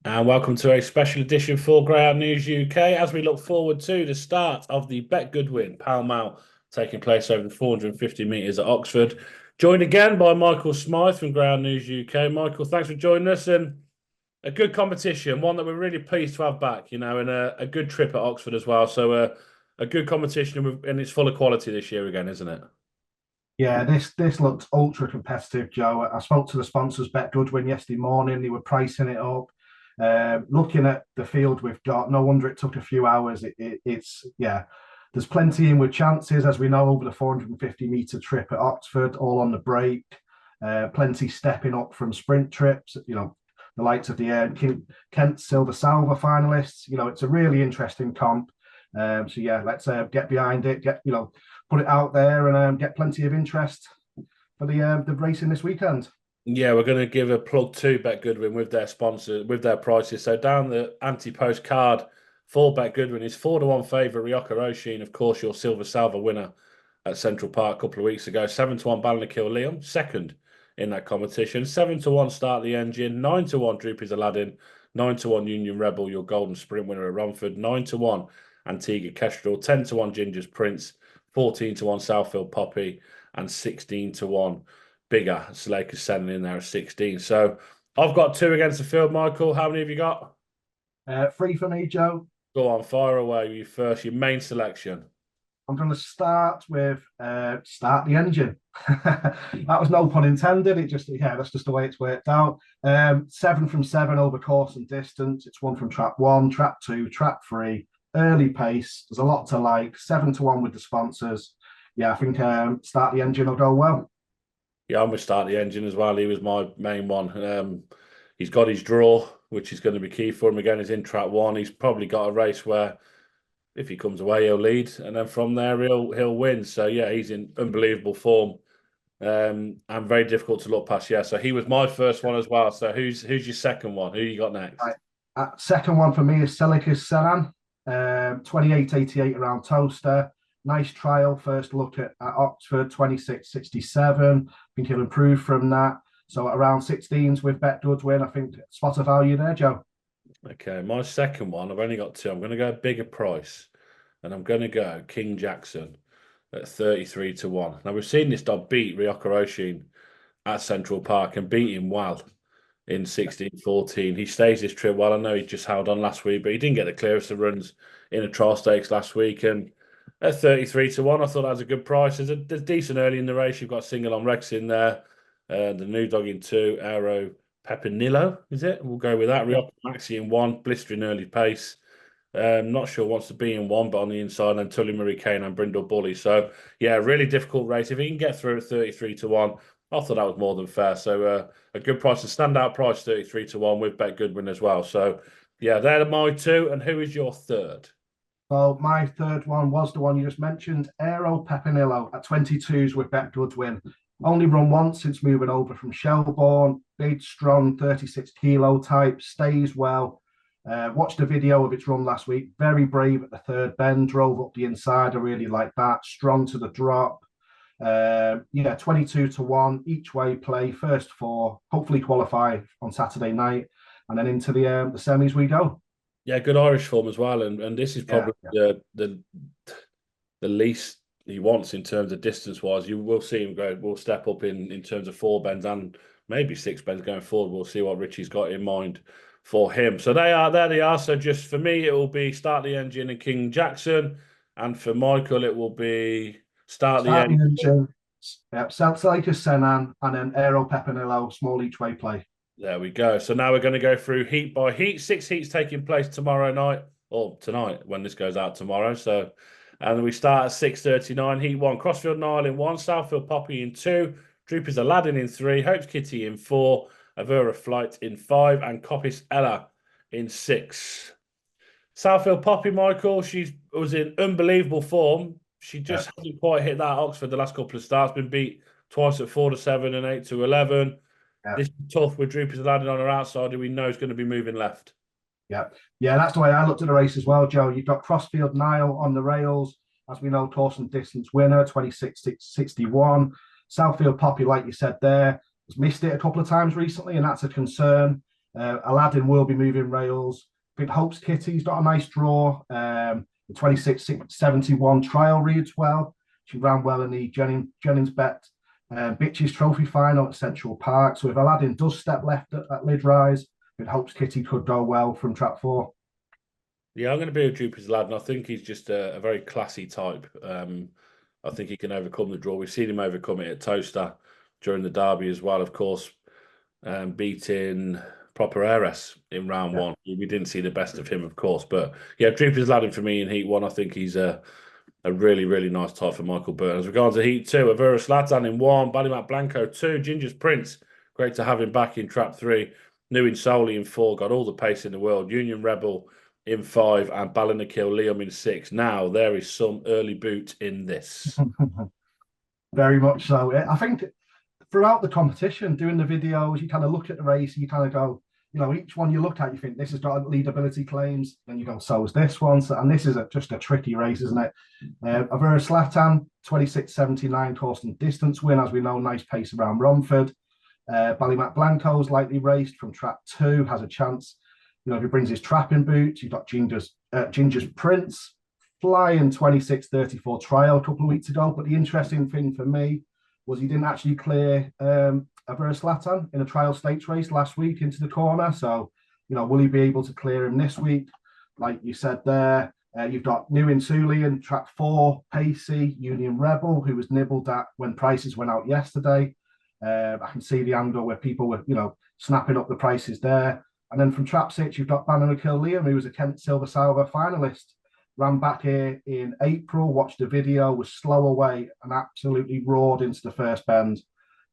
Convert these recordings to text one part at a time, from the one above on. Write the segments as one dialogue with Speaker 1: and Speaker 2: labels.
Speaker 1: And welcome to a special edition for Greyhound News UK as we look forward to the start of the BetGoodwin Pall Mall taking place over the 450 metres at Oxford. Joined again by Michael Smyth from Greyhound News UK. Michael, thanks for joining us, and a good competition, one that we're really pleased to have back, and a good trip at Oxford as well. So a good competition, and it's full of quality this year again, isn't it?
Speaker 2: Yeah, this looks ultra competitive, Joe. I spoke to the sponsors, Bet Goodwin, yesterday morning. They were pricing it up. Looking at the field we've got, no wonder it took a few hours. It's yeah, there's plenty in with chances, as we know, over the 450-meter trip at Oxford, all on the break. Plenty stepping up from sprint trips. The likes of the Kent Silver Salver finalists. It's a really interesting comp. So yeah, let's get behind it. Put it out there and get plenty of interest for the racing this weekend.
Speaker 1: Yeah, we're going to give a plug to Bet Goodwin with their sponsor, with their prices. So down the anti-post card for Bet Goodwin is 4-1 favourite Ryoka Oshin, of course, your Silver Salver winner at Central Park a couple of weeks ago. 7-1 Balnakill Liam, second in that competition. 7-1 Start the Engine, 9-1 Droopy's Aladdin, 9-1 Union Rebel, your Golden Sprint winner at Romford, 9-1 Antigua Kestrel, 10-1 Ginger's Prince, 14-1 Southfield Poppy, and 16-1 bigger. Slake is sending in there at 16. So I've got two against the field, Michael. How many have you got?
Speaker 2: Three for me, Joe.
Speaker 1: Go on, fire away. You first, your main selection.
Speaker 2: I'm going to start with start the engine. That was no pun intended. That's just the way it's worked out. 7 from 7 over course and distance. It's one from trap one, trap two, trap three. Early pace. There's a lot to like. 7-1 with the sponsors. Yeah, I think start the engine will go well.
Speaker 1: Yeah, I'm going to start the engine as well. He was my main one. He's got his draw, which is going to be key for him. Again, he's in trap one. He's probably got a race where if he comes away, he'll lead, and then from there he'll win. So yeah, he's in unbelievable form, and very difficult to look past. Yeah, so he was my first one as well. So who's your second one? Who you got next?
Speaker 2: Right. Second one for me is Selikus Senan, 28.88 around Toaster. Nice trial. First look at Oxford, 26.67. I think he'll improve from that. So at around 16s with Bet Goodwin, I think spot of value there, Joe.
Speaker 1: Okay, my second one. I've only got two. I'm going to go bigger price, and I'm going to go King Jackson at 33-1. Now we've seen this dog beat Ryoka Oshin at Central Park and beat him well in 16-14. He stays this trip well. I know he just held on last week, but he didn't get the clearest of runs in a trial stakes last week. And at 33-1, I thought that was a good price. There's decent early in the race. You've got Single on Rex in there. The new dog in two, Aero Pepinillo, is it? We'll go with that.
Speaker 2: Yeah.
Speaker 1: Ryoka Maxi in one, blistering early pace. Not sure wants to be in one, but on the inside, and Tully Marie Kane and Brindle Bully. So, yeah, really difficult race. If he can get through at 33-1, I thought that was more than fair. So, a good price, a standout price, 33-1 with Bet Goodwin as well. So, yeah, they're my two. And who is your third?
Speaker 2: Well, my third one was the one you just mentioned, Aero Pepinillo at 22s with Bet Goodwin. Only run once since moving over from Shelbourne. Big, strong, 36 kilo type, stays well. Watched a video of its run last week. Very brave at the third bend, drove up the inside. I really like that. Strong to the drop. 22-1 each way play. First four, hopefully qualify on Saturday night, and then into the semis we go.
Speaker 1: Yeah, good Irish form as well. And this is
Speaker 2: Yeah,
Speaker 1: probably the least he wants in terms of distance wise. You will see him go. We'll step up in terms of four bends and maybe six bends going forward. We'll see what Richie's got in mind for him. So there they are. So just for me, it will be Start the Engine and King Jackson, and for Michael, it will be Start the
Speaker 2: start the
Speaker 1: Engine.
Speaker 2: engine. Yep, Celtic Senan, and then Aero Pepinillo, small each way play.
Speaker 1: There we go. So now we're going to go through heat by heat. 6 heats taking place tomorrow night, or tonight when this goes out tomorrow. So, and we start at 6:39. Heat one, Crossfield Nile in one, Southfield Poppy in two, Droopers Aladdin in three, Hope's Kitty in four, Avera Flight in five, and Coppice Ella in six. Southfield Poppy, Michael, she was in unbelievable form. She just
Speaker 2: Yep.
Speaker 1: hasn't quite hit that Oxford the last couple of starts. Been beat twice at 4-7 and 8-11.
Speaker 2: Yep.
Speaker 1: This is tough with Droopers landing on her outside, who we know is going to be moving left.
Speaker 2: Yeah, that's the way I looked at the race as well, Joe. You've got Crossfield Nile on the rails, as we know, course and distance winner, 26.61. Southfield Poppy, like you said there, has missed it a couple of times recently, and that's a concern. Aladdin will be moving rails. I think Hope's Kitty's got a nice draw. The 26.71 trial reads well. She ran well in the Jennings bet. Bitches Trophy final at Central Park. So if Aladdin does step left at lid rise, I think Hope's Kitty could go well from trap 4.
Speaker 1: Yeah, I'm going to be with Jupiter's Lad, and I think he's just a very classy type. I think he can overcome the draw. We've seen him overcome it at Toaster during the derby as well, of course, beating Proper Heiress in round one. We didn't see the best of him, of course, but yeah, Jupiter's Lad for me in Heat 1. I think he's a really, really nice type for Michael Burton. As regards to Heat 2, Avera Slatan in 1, Ballymac Blanco 2, Ginger's Prince. Great to have him back in trap 3. New in Solly in 4, got all the pace in the world. Union Rebel in 5, and Ballinakil Liam in 6. Now, there is some early boot in this.
Speaker 2: Very much so. I think throughout the competition, doing the videos, you kind of look at the race and you kind of go, each one you look at, you think this has got leadability claims. Then you go, so is this one. So, and this is just a tricky race, isn't it? Avera Slatan, 26.79 course and distance win. As we know, nice pace around Romford. Ballymac Blanco's lightly raced from trap 2, has a chance. If he brings his trapping boots, you've got Ginger's Prince, flying 26.34 trial a couple of weeks ago. But the interesting thing for me was he didn't actually clear Avera Slatan in a trial stakes race last week into the corner. So, will he be able to clear him this week? Like you said there, you've got New in Sulian, track 4, Pacey, Union Rebel, who was nibbled at when prices went out yesterday. I can see the angle where people were, snapping up the prices there. And then from trap 6, you've got Ballinakil Liam, who was a Kent Silver Salver finalist. Ran back here in April, watched the video, was slow away and absolutely roared into the first bend.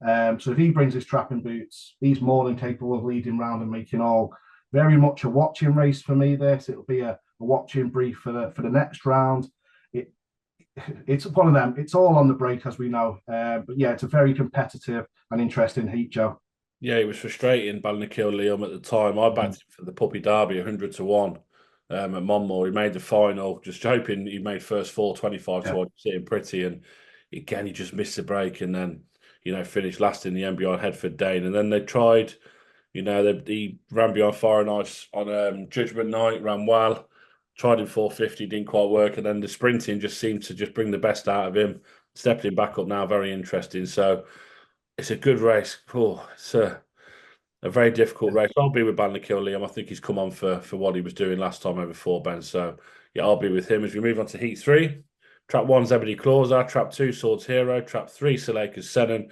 Speaker 2: So if he brings his trapping boots, he's more than capable of leading round and making all. Very much a watching race for me, this. It'll be a watching brief for the next round. It's one of them. It's all on the break, as we know. But yeah, it's a very competitive and interesting heat, Joe.
Speaker 1: Yeah, it was frustrating, Ballinakil Liam at the time. I backed him for the Puppy Derby 100 to 1 at Monmore. He made the final, just hoping he made first 4, 25 to 1, sitting pretty. And again, he just missed the break and then, finished last in the MBI Headford Dane. And then they tried, he ran behind Fire and Ice on Judgment Night, ran well. Tried in 450, didn't quite work. And then the sprinting just seemed to just bring the best out of him. Stepping back up now, very interesting. So it's a good race. Oh, it's a very difficult race. I'll be with Ballinakil Liam. I think he's come on for what he was doing last time over 4, Ben. So, yeah, I'll be with him. As we move on to Heat 3, Trap 1, Zebedee Clauser. Trap 2, Swords Hero. Trap 3, Suleika's Sennen.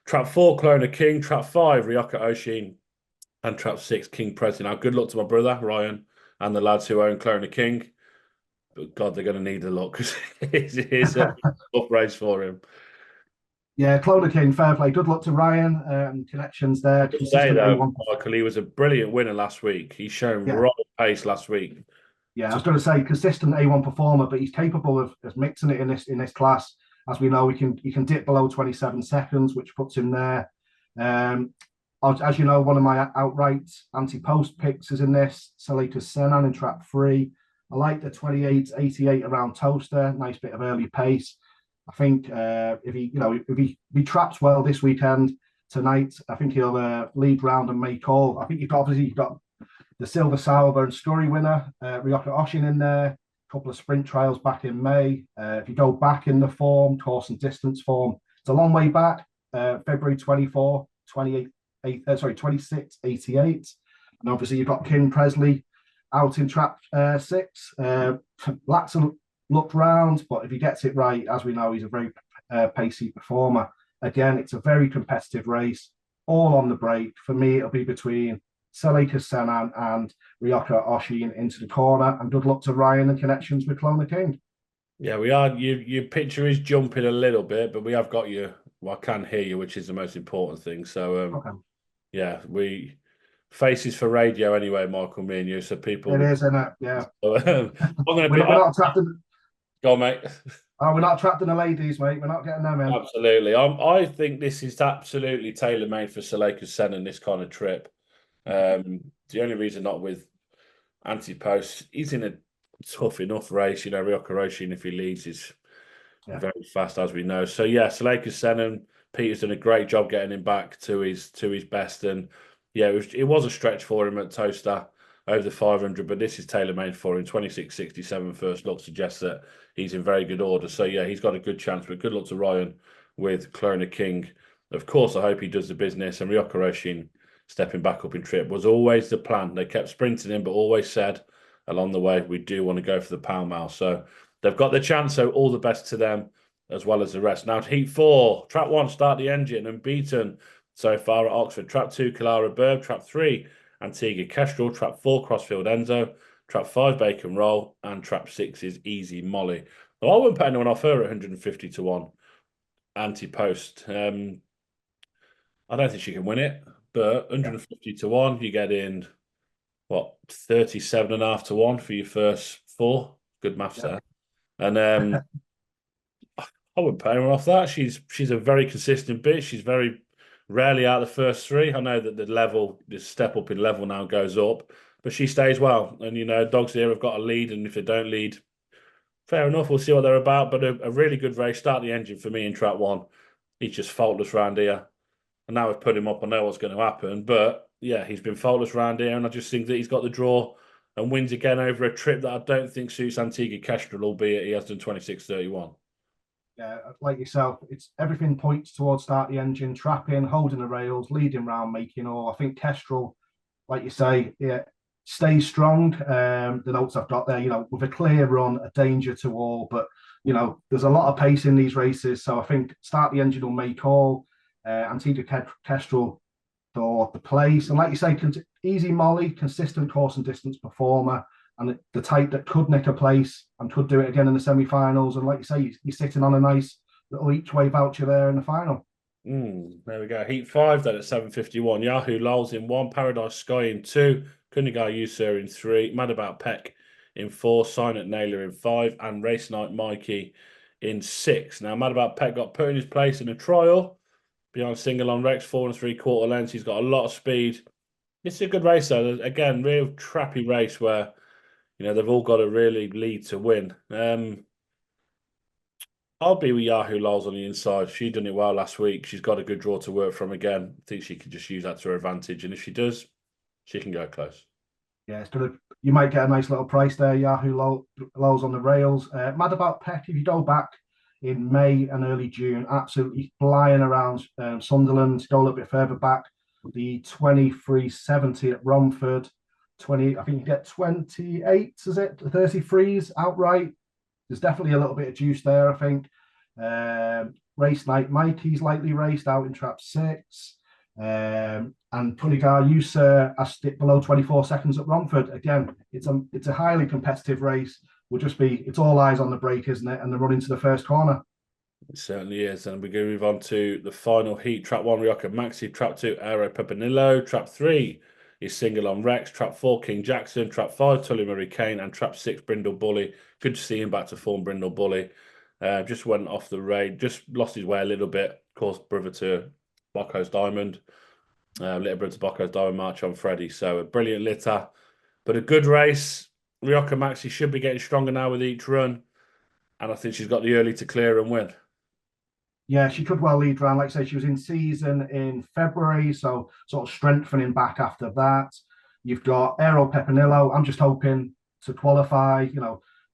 Speaker 1: Trap 4, Clona King. Trap 5, Ryoka Oshin. And Trap 6, King President. Now, good luck to my brother, Ryan, and the lads who own Clona King. But, God, they're going to need the luck because it's a tough race for him.
Speaker 2: Yeah, Clona King, fair play. Good luck to Ryan. Connections there.
Speaker 1: Consistent though, Michael, he was a brilliant winner last week. He's shown right pace last week.
Speaker 2: Yeah, I was going to say consistent A1 performer, but he's capable of mixing it in this class. As we know, he can dip below 27 seconds, which puts him there. As you know, one of my outright anti-post picks is in this. Suleika's Sennen in trap 3. I like the 28.88 around Toaster. Nice bit of early pace. I think if he traps well this weekend tonight, I think he'll lead round and make all. I think you've got the Silver Salver and Scurry winner, Ryoka Oshin in there. A couple of sprint trials back in May. If you go back in the form, course and distance form, it's a long way back. February 24, 26.88. And obviously you've got King Presley out in trap 6. Latson looked round, but if he gets it right, as we know, he's a very pacey performer. Again, it's a very competitive race, all on the break. For me, it'll be between Suleika's Sennen and Ryoka Oshin into the corner. And good luck to Ryan and connections with Clona King.
Speaker 1: Yeah, we are. Your picture is jumping a little bit, but we have got you. Well, I can hear you, which is the most important thing. So,
Speaker 2: Okay.
Speaker 1: Yeah, we faces for radio anyway, Michael, me and you. So people.
Speaker 2: It is, isn't it? Yeah.
Speaker 1: So, I'm going to
Speaker 2: We're not trapped in.
Speaker 1: Go on, mate.
Speaker 2: Oh, we're not trapped in the ladies, mate. We're not getting them in.
Speaker 1: Absolutely. I think this is absolutely tailor-made for Suleika's Sennen, this kind of trip. The only reason not with anti-post, he's in a tough enough race. Ryoka Oshin, if he leads, is very fast, as we know. So, yeah, Suleika's Sennen, Peter's done a great job getting him back to his best. And, yeah, it was a stretch for him at Toaster over the 500, but this is tailor-made for him. 26.67 first look suggests that he's in very good order. So yeah, he's got a good chance. But good luck to Ryan with Clona King. Of course, I hope he does the business. And Ryoka Roshin stepping back up in trip was always the plan. They kept sprinting him, but always said along the way, we do want to go for the pound mile. So they've got the chance. So all the best to them as well as the rest. Now to Heat 4, Trap 1, Start the Engine, and beaten so far at Oxford. Trap 2, Kalara Burb. Trap 3, Antigua Kestrel. Trap 4, Crossfield Enzo. Trap 5, Bacon Roll. And Trap 6 is Easy Molly. Now, I wouldn't put anyone off her at 150 to 1 anti-post. I don't think she can win it, but 150 to 1, you get in, what, 37.5 to 1 for your first 4. Good maths there. And I wouldn't pay her off that. She's a very consistent bitch. She's very rarely out of the first 3. I know that the step up in level now goes up, but she stays well. And dogs here have got a lead, and if they don't lead, fair enough. We'll see what they're about. But a really good race. Start the Engine for me in Trap 1. He's just faultless round here. And now we've put him up, I know what's going to happen. But yeah, he's been faultless round here, and I just think that he's got the draw and wins again over a trip that I don't think suits Antigua Kestrel, albeit he has done 26.31.
Speaker 2: Yeah, like yourself, it's everything points towards Start the Engine, trapping, holding the rails, leading round, making all. I think Kestrel, like you say, yeah, stays strong. The notes I've got there, with a clear run, a danger to all. But there's a lot of pace in these races, so I think Start the Engine will make all. Antigua Kestrel for the place, and like you say, Easy Molly, consistent course and distance performer, and the type that could nick a place and could do it again in the semi-finals. And like you say, you're sitting on a nice little each-way voucher there in the final.
Speaker 1: There we go. Heat 5 then at 7:51. Yahoo Lols in 1, Paradise Sky in 2, Kunigar User in 3, Mad About Peck in 4, Silent Naylor in 5, and Race Night Mikey in 6. Now, Mad About Peck got put in his place in a trial behind Single on Rex, 4 3/4 lengths. He's got a lot of speed. It's a good race, though. Again, real trappy race where they've all got to really lead to win. I'll be with Yahoo Lols on the inside. She done it well last week. She's got a good draw to work from again. I think she can just use that to her advantage. And if she does, she can go close.
Speaker 2: Yeah, it's gonna. You might get a nice little price there. Yahoo Lows on the rails. Mad About Peck, if you go back in May and early June, absolutely flying around Sunderland. Go a little bit further back, the 23.70 at Romford. 20, I think you get 28, is it? 33s outright. There's definitely a little bit of juice there, I think. Race night, Mikey's lightly raced out in Trap 6. And Punigar User asked it below 24 seconds at Romford. Again, it's a highly competitive race. It's all eyes on the break, isn't it? And the run into the first corner.
Speaker 1: It certainly is. And we're going to move on to the final heat. Trap 1, Ryoka Maxi. Trap 2, Aero Pepinillo. Trap 3 is Single on Rex. Trap 4, King Jackson. Trap 5, Tully Murray Kane. And Trap 6, Brindle Bully. Good to see him back to form, Brindle Bully. Just went off the raid. Just lost his way a little bit. Of course, brother to Bocco's Diamond. Little brother to Bocco's Diamond March on Freddie. So a brilliant litter. But a good race. Ryoka Maxi should be getting stronger now with each run. And I think she's got the early to clear and win.
Speaker 2: Yeah, she could well lead round. Like I say, she was in season in February, so sort of strengthening back after that. You've got Aero Pepinillo. I'm just hoping to qualify,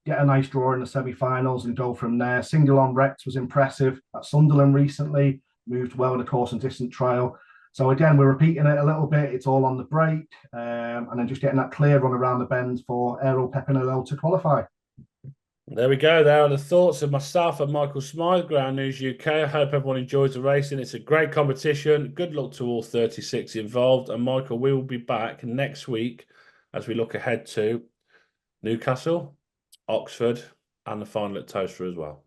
Speaker 2: get a nice draw in the semi-finals and go from there. Single on Rex was impressive at Sunderland recently, moved well in the course and distance trial. So again, we're repeating it a little bit. It's all on the break, and then just getting that clear run around the bend for Aero Pepinillo to qualify.
Speaker 1: There we go. There are the thoughts of myself and Michael Smyth, Ground News UK. I hope everyone enjoys the racing. It's a great competition. Good luck to all 36 involved. And Michael, we will be back next week as we look ahead to Newcastle, Oxford, and the final at Toaster as well.